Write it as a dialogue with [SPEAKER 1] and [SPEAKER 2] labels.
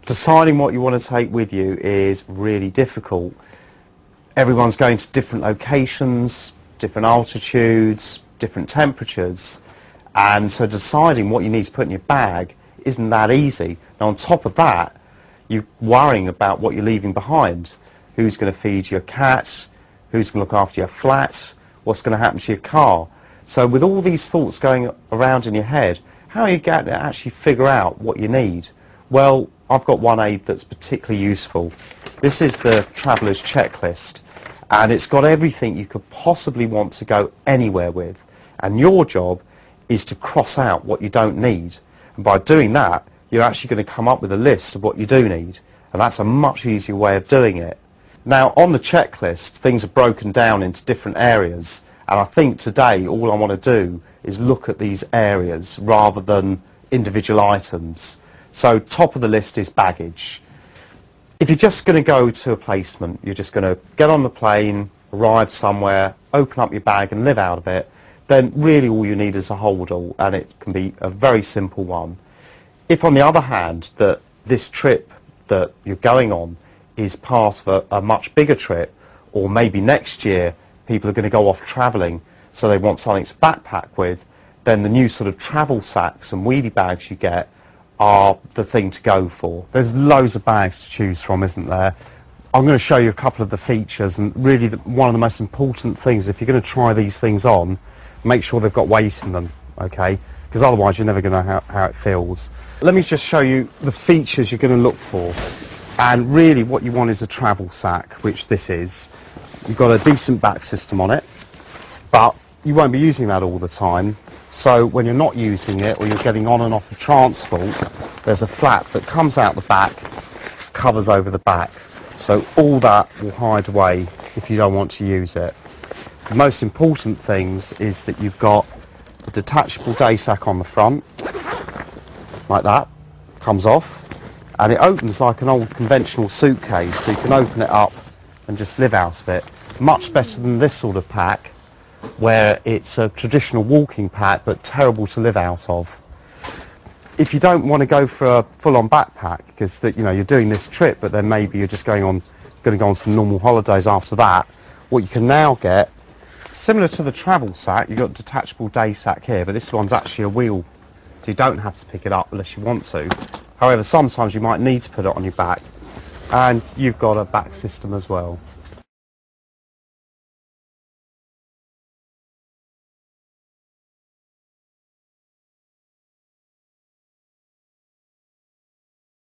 [SPEAKER 1] Deciding what you want to take with you is really difficult. Everyone's going to different locations, different altitudes, different temperatures, and so deciding what you need to put in your bag isn't that easy. Now on top of that, you're worrying about what you're leaving behind. Who's going to feed your cat? Who's going to look after your flat? What's going to happen to your car? So with all these thoughts going around in your head, how are you going to actually figure out what you need? Well, I've got one aid that's particularly useful. This is the Traveller's Checklist, and it's got everything you could possibly want to go anywhere with. And your job is to cross out what you don't need. And by doing that, you're actually going to come up with a list of what you do need. And that's a much easier way of doing it. Now, on the checklist, things are broken down into different areas. And I think today all I want to do is look at these areas rather than individual items. So top of the list is baggage. If you're just going to go to a placement, you're just going to get on the plane, arrive somewhere, open up your bag and live out of it, then really all you need is a holdall, and it can be a very simple one. If on the other hand that this trip that you're going on is part of a much bigger trip, or maybe next year people are going to go off travelling so they want something to backpack with, then the new sort of travel sacks and wheelie bags you get are the thing to go for. There's loads of bags to choose from, isn't there? I'm going to show you a couple of the features, and really one of the most important things, if you're going to try these things on, make sure they've got weight in them, okay? Because otherwise you're never going to know how it feels. Let me just show you the features you're going to look for. And really what you want is a travel sack, which this is. You've got a decent back system on it, but you won't be using that all the time. So when you're not using it, or you're getting on and off the transport, there's a flap that comes out the back, covers over the back. So all that will hide away if you don't want to use it. The most important things is that you've got a detachable day sack on the front, like that, comes off, and it opens like an old conventional suitcase, so you can open it up and just live out of it. Much better than this sort of pack, where it's a traditional walking pack but terrible to live out of. If you don't want to go for a full-on backpack, because you're doing this trip but then maybe you're just going to go on some normal holidays after that, what you can now get, similar to the travel sack, you've got a detachable day sack here, but this one's actually a wheel, so you don't have to pick it up unless you want to. However, sometimes you might need to put it on your back, and you've got a back system as well.